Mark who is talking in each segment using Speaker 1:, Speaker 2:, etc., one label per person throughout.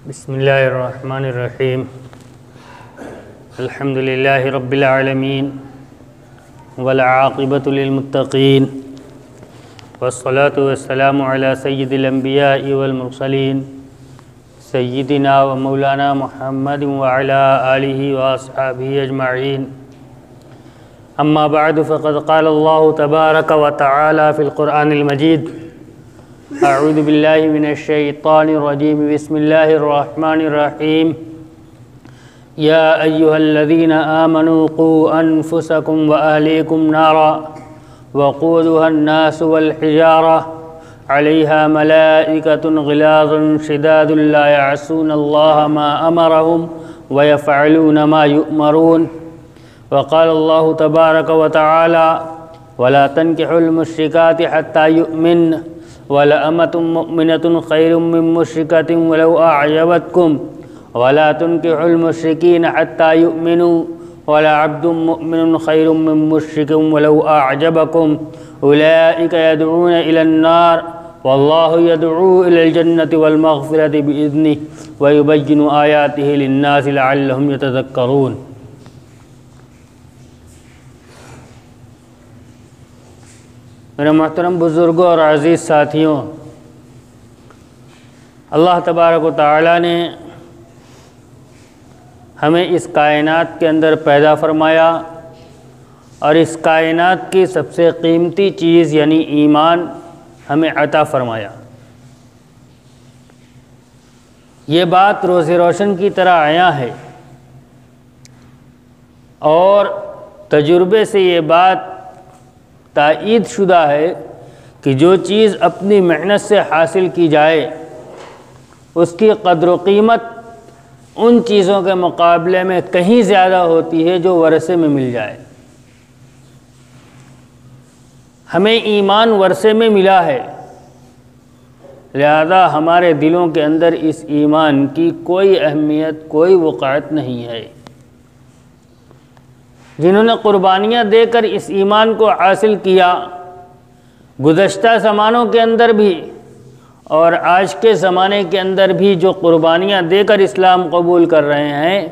Speaker 1: بسم اللہ الرحمن الرحیم الحمد للہ رب العالمین والعاقبۃ للمتقین والصلاة والسلام علی سید الانبیاء والمرسلین سیدنا و مولانا محمد وعلی آلہ واصحابہ اجمعین اما بعد فقد قال اللہ تبارک و تعالی فی القرآن المجید اعوذ باللہ من الشیطان الرجیم بسم اللہ الرحمن الرحیم یا ایہا الذین آمنوا قوا انفسکم واہلیکم نارا وقودها الناس والحجارہ علیہا ملائکۃ غلاظ شداد لا یعصون اللہ ما امرہم ویفعلون ما یؤمرون وقال اللہ تبارک و تعالی ولا تنکحوا المشرکات حتی یؤمن وَلَأَمَةٌ مُؤْمِنَةٌ خَيْرٌ مِّن مُشْرِكَةٍ وَلَوْ أَعْجَبَتْكُمْ وَلَا تُنكِحُوا الْمُشْرِكِينَ حَتَّى يُؤْمِنُوا وَلَعَبْدٌ مُؤْمِنٌ خَيْرٌ مِّن مُشْرِكٍ وَلَوْ أَعْجَبَكُمْ أُولَٰئِكَ يَدْعُونَ إِلَى النَّارِ وَاللَّهُ يَدْعُو إِلَى الْجَنَّةِ وَالْمَغْفِرَةِ بِإِذْنِهِ وَيُبَيِّنُ آيَاتِهِ لِلنَّاسِ لَعَلَّهُمْ يَتَذَكَّرُونَ۔ میرے محترم بزرگوں اور عزیز ساتھیوں، اللہ تبارک و تعالیٰ نے ہمیں اس کائنات کے اندر پیدا فرمایا اور اس کائنات کی سب سے قیمتی چیز یعنی ایمان ہمیں عطا فرمایا۔ یہ بات روز روشن کی طرح عیاں ہے اور تجربے سے یہ بات تائید شدہ ہے کہ جو چیز اپنی محنت سے حاصل کی جائے اس کی قدر و قیمت ان چیزوں کے مقابلے میں کہیں زیادہ ہوتی ہے جو ورثے میں مل جائے۔ ہمیں ایمان ورثے میں ملا ہے، لہذا ہمارے دلوں کے اندر اس ایمان کی کوئی اہمیت، کوئی وقعت نہیں ہے۔ جنہوں نے قربانیاں دے کر اس ایمان کو حاصل کیا، گزشتہ زمانوں کے اندر بھی اور آج کے زمانے کے اندر بھی جو قربانیاں دے کر اسلام قبول کر رہے ہیں،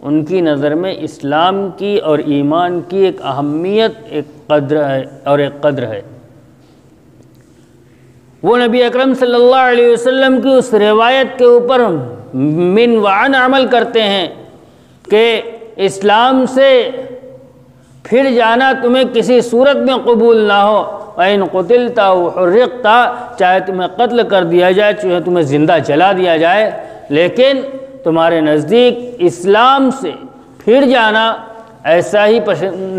Speaker 1: ان کی نظر میں اسلام کی اور ایمان کی ایک اہمیت، ایک قدر ہے اور ایک قدر ہے۔ وہ نبی اکرم صلی اللہ علیہ وسلم کی اس روایت کے اوپر من وعن عمل کرتے ہیں کہ اسلام سے پھر جانا تمہیں کسی صورت میں قبول نہ ہو، وَإِن قُتِلْتَ أَوْ حُرِّقْتَ، چاہے تمہیں قتل کر دیا جائے، چاہے تمہیں زندہ جلا دیا جائے، لیکن تمہارے نزدیک اسلام سے پھر جانا ایسا ہی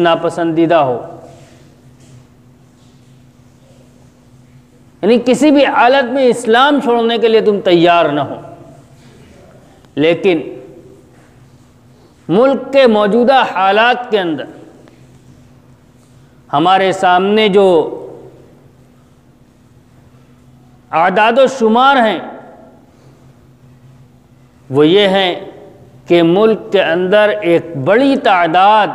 Speaker 1: ناپسندیدہ ہو، یعنی کسی بھی حالت میں اسلام چھوڑنے کے لیے تم تیار نہ ہو۔ لیکن ملک کے موجودہ حالات کے اندر ہمارے سامنے جو اعداد و شمار ہیں وہ یہ ہیں کہ ملک کے اندر ایک بڑی تعداد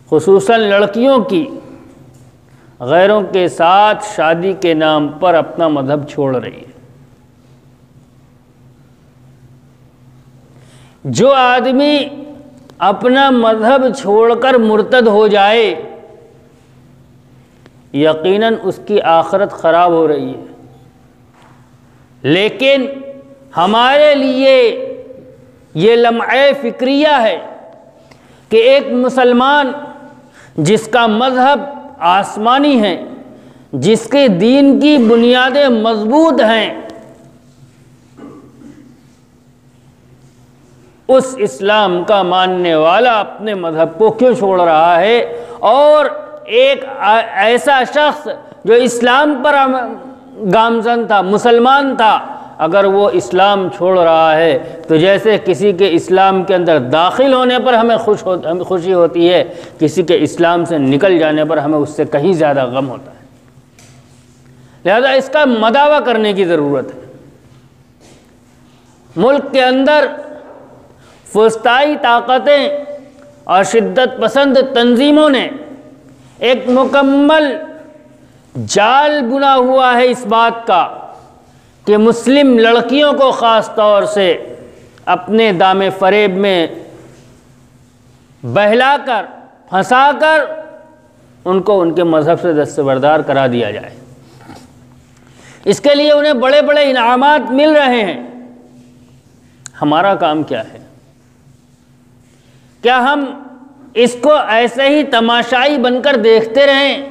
Speaker 1: خصوصاً لڑکیوں کی غیروں کے ساتھ شادی کے نام پر اپنا مذہب چھوڑ رہی ہے۔ جو آدمی اپنا مذہب چھوڑ کر مرتد ہو جائے یقیناً اس کی آخرت خراب ہو رہی ہے، لیکن ہمارے لیے یہ لمحہ فکریہ ہے کہ ایک مسلمان جس کا مذہب آسمانی ہے، جس کے دین کی بنیادیں مضبوط ہیں، اس اسلام کا ماننے والا اپنے مذہب کو کیوں چھوڑ رہا ہے؟ اور ایک ایسا شخص جو اسلام پر گامزن تھا، مسلمان تھا، اگر وہ اسلام چھوڑ رہا ہے تو جیسے کسی کے اسلام کے اندر داخل ہونے پر ہمیں خوشی ہوتی ہے، کسی کے اسلام سے نکل جانے پر ہمیں اس سے کہیں زیادہ غم ہوتا ہے۔ لہذا اس کا مداوع کرنے کی ضرورت ہے۔ ملک کے اندر فسطائی طاقتیں اور شدت پسند تنظیموں نے ایک مکمل جال بنا ہوا ہے اس بات کا کہ مسلم لڑکیوں کو خاص طور سے اپنے دام فریب میں بہلا کر پھنسا کر ان کو ان کے مذہب سے دستبردار کرا دیا جائے۔ اس کے لیے انہیں بڑے بڑے انعامات مل رہے ہیں۔ ہمارا کام کیا ہے؟ کیا ہم اس کو ایسے ہی تماشائی بن کر دیکھتے رہیں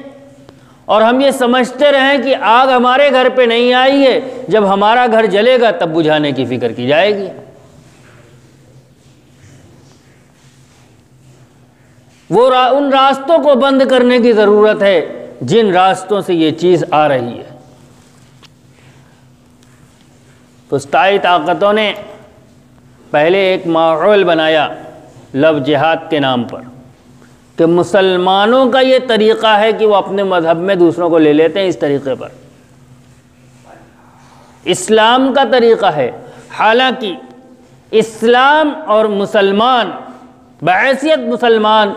Speaker 1: اور ہم یہ سمجھتے رہیں کہ آگ ہمارے گھر پہ نہیں آئی ہے، جب ہمارا گھر جلے گا تب بجھانے کی فکر کی جائے گی؟ ان راستوں کو بند کرنے کی ضرورت ہے جن راستوں سے یہ چیز آ رہی ہے۔ وسطی طاقتوں نے پہلے ایک ماحول بنایا لو جہاد کے نام پر کہ مسلمانوں کا یہ طریقہ ہے کہ وہ اپنے مذہب میں دوسروں کو لے لیتے ہیں اس طریقے پر، اسلام کا طریقہ ہے۔ حالانکہ اسلام اور مسلمان بحیثیت مسلمان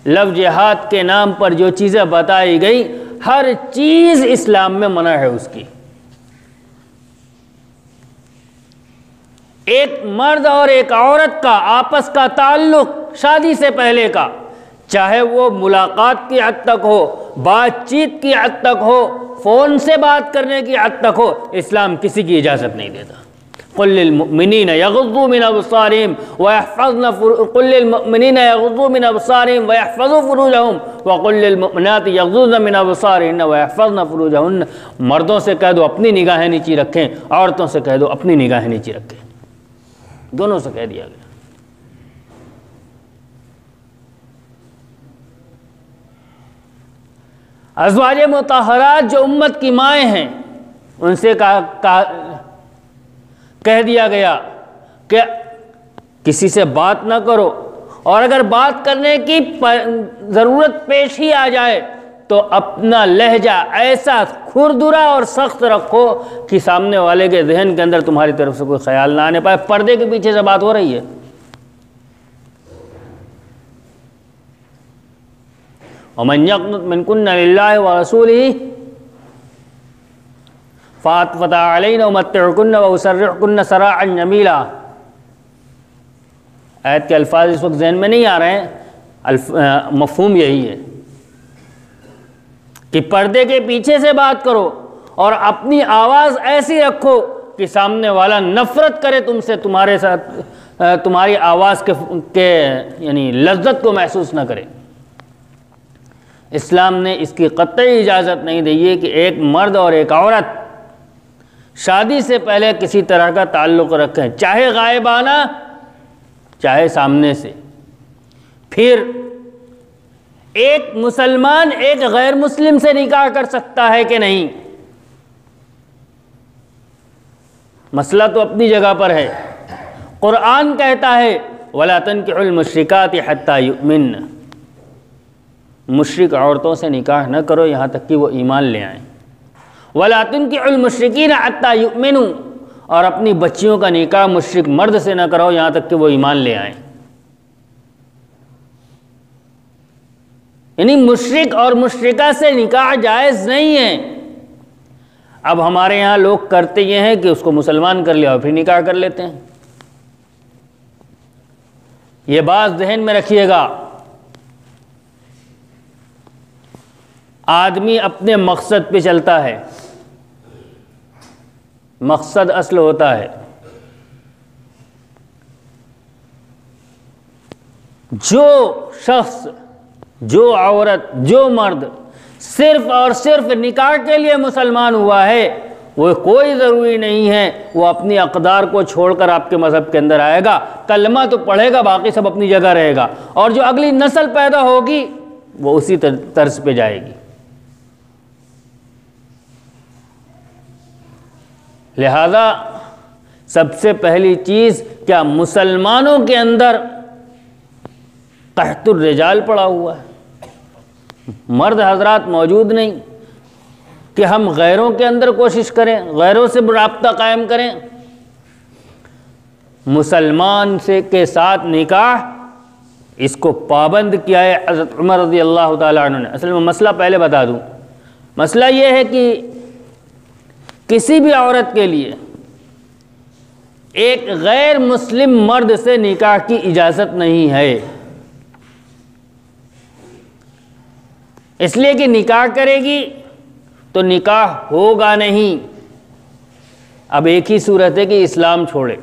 Speaker 1: لو جہاد کے نام پر جو چیزیں بتائی گئی، ہر چیز اسلام میں منع ہے اس کی۔ ایک مرد اور ایک عورت کا آپس کا تعلق شادی سے پہلے کا، چاہے وہ ملاقات کی حد تک ہو، بات چیت کی حد تک ہو، فون سے بات کرنے کی حد تک ہو، اسلام کسی کی اجازت نہیں دیتا۔ قل للمؤمنین یغضوا من ابصارهم ويحفظوا فروجهم وقل للمؤمنات یغضضن من ابصارهن ويحفظن فروجهن۔ مردوں سے کہہ دو اپنی نگاہیں نیچی رکھیں، عورتوں سے کہہ دو اپنی نگاہیں نیچی رکھیں، دونوں سے کہہ دیا گیا۔ ازواج مطہرات جو امت کی مائیں ہیں ان سے کہہ دیا گیا کہ کسی سے بات نہ کرو، اور اگر بات کرنے کی ضرورت پیش ہی آ جائے تو اپنا لہجہ ایسا کھردرا اور سخت رکھو کہ سامنے والے کے ذہن کے اندر تمہاری طرف سے کوئی خیال نہ آنے پائے۔ پردے کے پیچھے سے بات ہو رہی ہے۔ وَمَنْ يَقْنُتْ مِنْكُنَّ لِلَّهِ وَرَسُولِهِ فَأَطْفَتَا عَلَيْنَا وَمَتِّعْكُنَّ وَأُسَرِّحْكُنَّ سَرَاعًا جَمِيلًا۔ آیت کے الفاظ اس وقت ذہن میں نہیں آ رہے ہیں، مفہوم یہی ہے کہ پردے کے پیچھے سے بات کرو اور اپنی آواز ایسی رکھو کہ سامنے والا نفرت کرے تم سے، تمہارے ساتھ تمہاری آواز کے یعنی لذت کو محسوس نہ کرے۔ اسلام نے اس کی قطعی اجازت نہیں دی ہے کہ ایک مرد اور ایک عورت شادی سے پہلے کسی طرح کا تعلق رکھیں، چاہے غائبانہ چاہے سامنے سے۔ پھر ایک مسلمان ایک غیر مسلم سے نکاح کر سکتا ہے کہ نہیں؟ مسئلہ تو اپنی جگہ پر ہے۔ قرآن کہتا ہے وَلَا تَنْكِحُوا الْمُشْرِكَاتِ حَتَّى يُؤْمِنَّ، مشرک عورتوں سے نکاح نہ کرو یہاں تک کہ وہ ایمان لے آئیں۔ وَلَا تُنْكِحُوا الْمُشْرِكِينَ حَتَّى يُؤْمِنُوا، اور اپنی بچیوں کا نکاح مشرک مرد سے نہ کرو یہاں تک کہ وہ ایمان لے آئیں۔ یعنی مشرک اور مشرکہ سے نکاح جائز نہیں ہے۔ اب ہمارے یہاں لوگ کرتے یہ ہیں کہ اس کو مسلمان کر لیا اور پھر نکاح کر لیتے ہیں۔ یہ بات ذہن میں رکھیے گا، آدمی اپنے مقصد پہ چلتا ہے، مقصد اصل ہوتا ہے۔ جو شخص، جو عورت، جو مرد صرف اور صرف نکاح کے لیے مسلمان ہوا ہے، وہ کوئی ضروری نہیں ہے وہ اپنی اقدار کو چھوڑ کر آپ کے مذہب کے اندر آئے گا۔ کلمہ تو پڑھے گا، باقی سب اپنی جگہ رہے گا، اور جو اگلی نسل پیدا ہوگی وہ اسی طرز پہ جائے گی۔ لہذا سب سے پہلی چیز، کیا مسلمانوں کے اندر قحط الرجال پڑا ہوا ہے؟ مرد حضرات موجود نہیں کہ ہم غیروں کے اندر کوشش کریں، غیروں سے رابطہ قائم کریں۔ مسلمان کے ساتھ نکاح، اس کو پابند کیا ہے حضرت عمر رضی اللہ تعالیٰ عنہ نے۔ اصل میں مسئلہ پہلے بتا دوں، مسئلہ یہ ہے کہ کسی بھی عورت کے لیے ایک غیر مسلم مرد سے نکاح کی اجازت نہیں ہے، اس لیے کہ نکاح کرے گی تو نکاح ہوگا نہیں۔ اب ایک ہی صورت ہے کہ اسلام چھوڑے،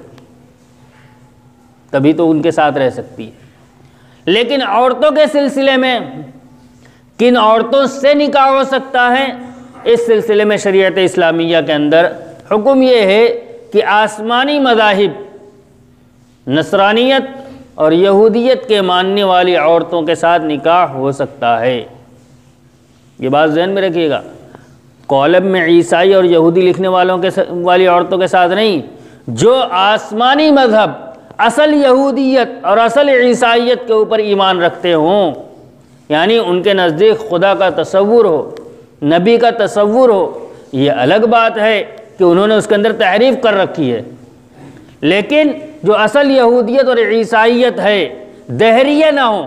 Speaker 1: تبھی تو ان کے ساتھ رہ سکتی ہے۔ لیکن عورتوں کے سلسلے میں کن عورتوں سے نکاح ہو سکتا ہے، اس سلسلے میں شریعت اسلامیہ کے اندر حکم یہ ہے کہ آسمانی مذاہب نصرانیت اور یہودیت کے ماننے والی عورتوں کے ساتھ نکاح ہو سکتا ہے۔ یہ بات ذہن میں رکھیے گا، کالم میں عیسائی اور یہودی لکھنے والی عورتوں کے ساتھ نہیں، جو آسمانی مذہب اصل یہودیت اور اصل عیسائیت کے اوپر ایمان رکھتے ہوں، یعنی ان کے نزدیک خدا کا تصور ہو، نبی کا تصور ہو۔ یہ الگ بات ہے کہ انہوں نے اس کے اندر تحریف کر رکھی ہے، لیکن جو اصل یہودیت اور عیسائیت ہے، دہریہ نہ ہو،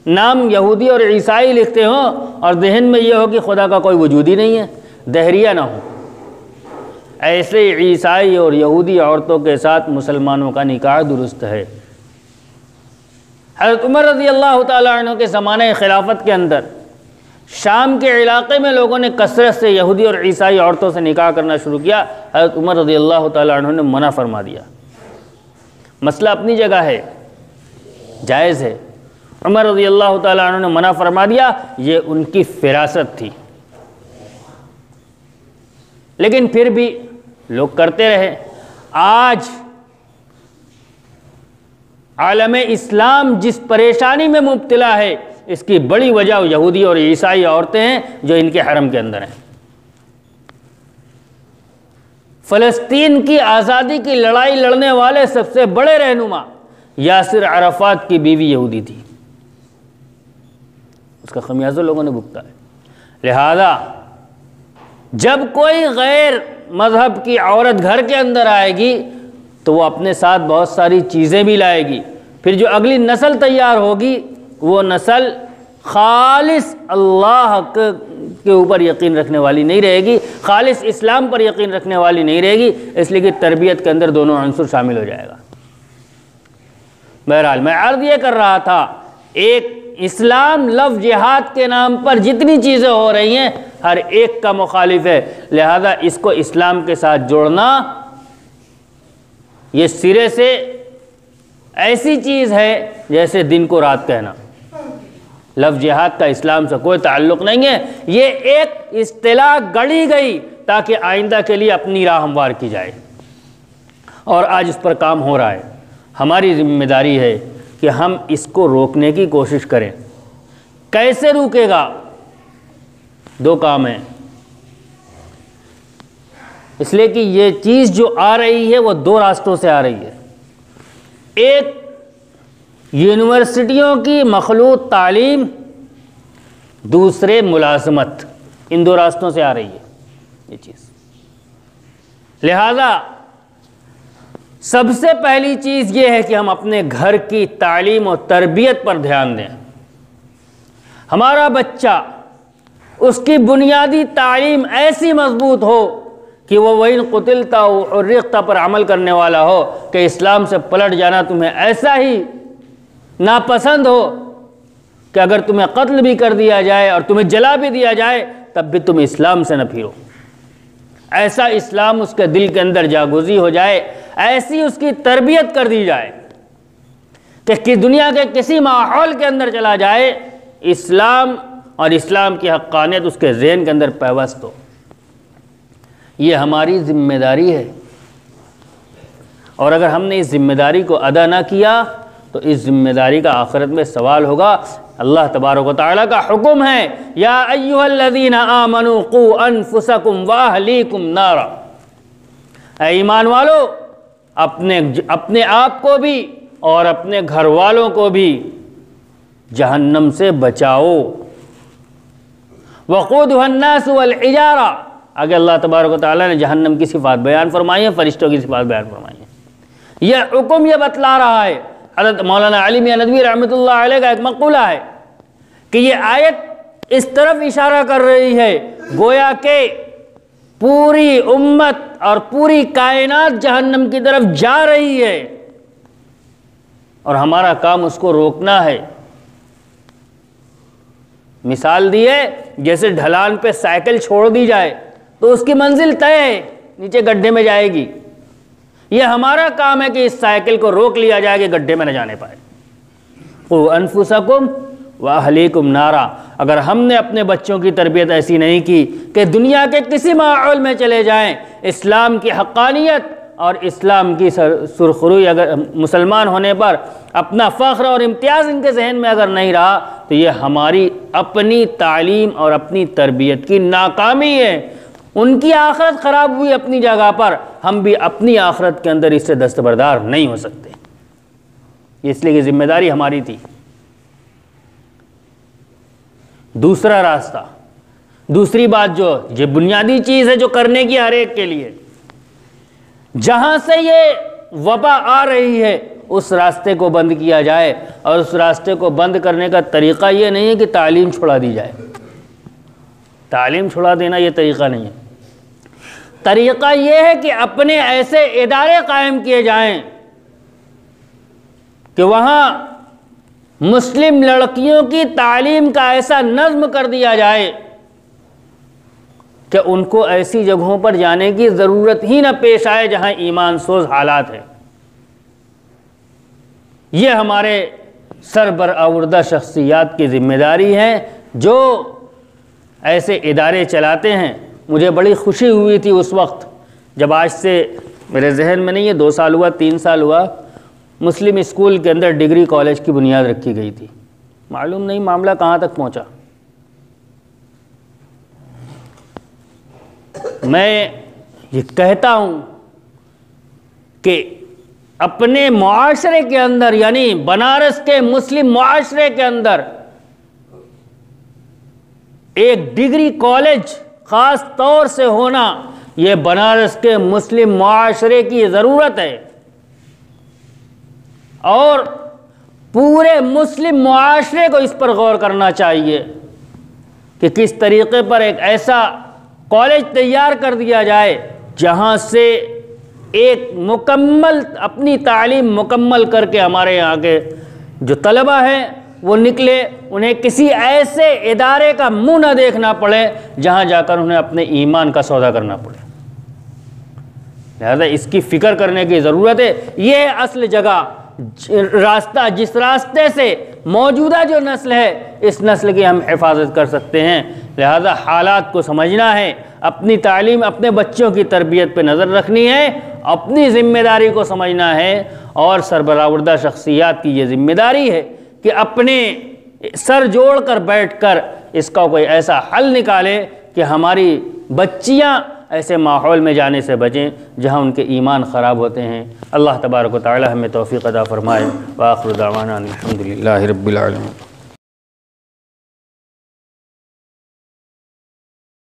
Speaker 1: نام یہودی اور عیسائی لکھتے ہوں اور ذہن میں یہ ہو کہ خدا کا کوئی وجود ہی نہیں ہے، دہریہ نہ ہو، ایسے عیسائی اور یہودی عورتوں کے ساتھ مسلمانوں کا نکاح درست ہے۔ حضرت عمر رضی اللہ تعالیٰ عنہ کے زمانہ خلافت کے اندر شام کے علاقے میں لوگوں نے کثرت سے یہودی اور عیسائی عورتوں سے نکاح کرنا شروع کیا۔ حضرت عمر رضی اللہ تعالیٰ عنہ نے منع فرما دیا۔ مسئلہ اپنی جگہ ہے، جائز ہے، عمر رضی اللہ تعالیٰ عنہ نے منع فرما دیا، یہ ان کی فراست تھی، لیکن پھر بھی لوگ کرتے رہے۔ آج عالم اسلام جس پریشانی میں مبتلا ہے، اس کی بڑی وجہ یہودی اور عیسائی عورتیں ہیں جو ان کے حرم کے اندر ہیں۔ فلسطین کی آزادی کی لڑائی لڑنے والے سب سے بڑے رہنما یاسر عرفات کی بیوی یہودی تھی، اس کا خمیازہ لوگوں نے بھگتا ہے۔ لہذا جب کوئی غیر مذہب کی عورت گھر کے اندر آئے گی تو وہ اپنے ساتھ بہت ساری چیزیں بھی لائے گی، پھر جو اگلی نسل تیار ہوگی وہ نسل خالص اللہ کے اوپر یقین رکھنے والی نہیں رہے گی، خالص اسلام پر یقین رکھنے والی نہیں رہے گی، اس لیے کہ تربیت کے اندر دونوں عنصر شامل ہو جائے گا۔ بہرحال میں عرض یہ کر رہا تھا، ایک اسلام لفظ جہاد کے نام پر جتنی چیزیں ہو رہی ہیں ہر ایک کا مخالف ہے، لہذا اس کو اسلام کے ساتھ جوڑنا یہ سرے سے ایسی چیز ہے جیسے دن کو رات کہنا۔ لفظ جہاد کا اسلام سے کوئی تعلق نہیں ہے، یہ ایک اصطلاح گڑھی گئی تاکہ آئندہ کے لیے اپنی راہ ہموار کی جائے، اور آج اس پر کام ہو رہا ہے۔ ہماری ذمہ داری ہے کہ ہم اس کو روکنے کی کوشش کریں۔ کیسے روکے گا؟ دو کام ہیں، اس لیے کہ یہ چیز جو آ رہی ہے وہ دو راستوں سے آ رہی ہے۔ ایک یونیورسٹیوں کی مخلوط تعلیم، دوسرے ملازمت، ان دو راستوں سے آ رہی ہے یہ چیز۔ لہذا سب سے پہلی چیز یہ ہے کہ ہم اپنے گھر کی تعلیم و تربیت پر دھیان دیں۔ ہمارا بچہ، اس کی بنیادی تعلیم ایسی مضبوط ہو کہ وہ وَإِن قُتِلْتَ وَحُرِّقْتَ پر عمل کرنے والا ہو، کہ اسلام سے پلٹ جانا تمہیں ایسا ہی ناپسند ہو کہ اگر تمہیں قتل بھی کر دیا جائے اور تمہیں جلا بھی دیا جائے تب بھی تم اسلام سے نہ پھرو۔ ایسا اسلام اس کے دل کے اندر جاگوزی ہو جائے، ایسی اس کی تربیت کر دی جائے کہ دنیا کے کسی ماحول کے اندر چلا جائے، اسلام اور اسلام کی حقانیت اس کے ذہن کے اندر پیوست ہو۔ یہ ہماری ذمہ داری ہے، اور اگر ہم نے اس ذمہ داری کو ادا نہ کیا تو اس ذمہ داری کا آخرت میں سوال ہوگا۔ اللہ تبارک و تعالیٰ کا حکم ہے، یا ایھا الذین آمنوا قوا انفسکم واہلیکم نارا، اے ایمان والو اپنے آپ کو بھی اور اپنے گھر والوں کو بھی جہنم سے بچاؤ۔ وقودھا الناس والحجارہ، آگے اللہ تبارک و تعالیٰ نے جہنم کی صفات بیان فرمائی ہیں، فرشتوں کی صفات بیان فرمائی ہیں۔ یہ حکم یہ بتلا رہا ہے، حضرت مولانا علی میاں ندوی رحمۃ اللہ علیہ کا ایک مقولہ ہے کہ یہ آیت اس طرف اشارہ کر رہی ہے گویا کہ پوری امت اور پوری کائنات جہنم کی طرف جا رہی ہے اور ہمارا کام اس کو روکنا ہے۔ مثال دی ہے، جیسے ڈھلان پہ سائیکل چھوڑ دی جائے تو اس کی منزل طے ہے، نیچے گڈھے میں جائے گی۔ یہ ہمارا کام ہے کہ اس سائیکل کو روک لیا جائے کہ گڈھے میں نہ جانے پائے۔ قُوا أَنفُسَكُمْ وَأَهْلِيكُمْ نَارًا، اگر ہم نے اپنے بچوں کی تربیت ایسی نہیں کی کہ دنیا کے کسی ماحول میں چلے جائیں، اسلام کی حقانیت اور اسلام کی سرخروئی اگر مسلمان ہونے پر اپنا فخر اور امتیاز ان کے ذہن میں اگر نہیں رہا، تو یہ ہماری اپنی تعلیم اور اپنی تربیت کی ناکامی ہے۔ ان کی آخرت خراب ہوئی اپنی جگہ پر، ہم بھی اپنی آخرت کے اندر اس سے دستبردار نہیں ہو سکتے، اس لیے کہ ذمہ داری ہماری تھی۔ دوسرا راستہ، دوسری بات جو یہ بنیادی چیز ہے جو کرنے کی ہر ایک کے لیے، جہاں سے یہ وبا آ رہی ہے اس راستے کو بند کیا جائے، اور اس راستے کو بند کرنے کا طریقہ یہ نہیں ہے کہ تعلیم چھڑا دی جائے۔ تعلیم چھڑا دینا یہ طریقہ نہیں ہے۔ طریقہ یہ ہے کہ اپنے ایسے ادارے قائم کیے جائیں کہ وہاں مسلم لڑکیوں کی تعلیم کا ایسا نظم کر دیا جائے کہ ان کو ایسی جگہوں پر جانے کی ضرورت ہی نہ پیش آئے جہاں ایمان سوز حالات ہیں۔ یہ ہمارے سربراوردہ شخصیات کی ذمہ داری ہے جو ایسے ادارے چلاتے ہیں۔ مجھے بڑی خوشی ہوئی تھی اس وقت جب، آج سے میرے ذہن میں نہیں ہے 2 سال ہوا 3 سال ہوا، مسلم اسکول کے اندر ڈگری کالج کی بنیاد رکھی گئی تھی۔ معلوم نہیں معاملہ کہاں تک پہنچا۔ میں یہ کہتا ہوں کہ اپنے معاشرے کے اندر، یعنی بنارس کے مسلم معاشرے کے اندر ایک ڈگری کالج خاص طور سے ہونا یہ بنارس کے مسلم معاشرے کی ضرورت ہے، اور پورے مسلم معاشرے کو اس پر غور کرنا چاہیے کہ کس طریقے پر ایک ایسا کالج تیار کر دیا جائے جہاں سے ایک مکمل اپنی تعلیم مکمل کر کے ہمارے یہاں کے جو طلبہ ہیں وہ نکلے، انہیں کسی ایسے ادارے کا منہ نہ دیکھنا پڑے جہاں جا کر انہیں اپنے ایمان کا سودا کرنا پڑے۔ لہذا اس کی فکر کرنے کی ضرورت ہے۔ یہ اصل جگہ، راستہ، جس راستے سے موجودہ جو نسل ہے اس نسل کی ہم حفاظت کر سکتے ہیں۔ لہذا حالات کو سمجھنا ہے، اپنی تعلیم، اپنے بچوں کی تربیت پہ نظر رکھنی ہے، اپنی ذمہ داری کو سمجھنا ہے، اور سربراوردہ شخصیات کی یہ ذمہ داری ہے کہ اپنے سر جوڑ کر بیٹھ کر اس کا کوئی ایسا حل نکالے کہ ہماری بچیاں ایسے ماحول میں جانے سے بچیں جہاں ان کے ایمان خراب ہوتے ہیں۔ اللہ تبارک و تعالی ہمیں توفیق عطا فرمائے۔ وآخر دعوانا الحمدللہ رب العالمین۔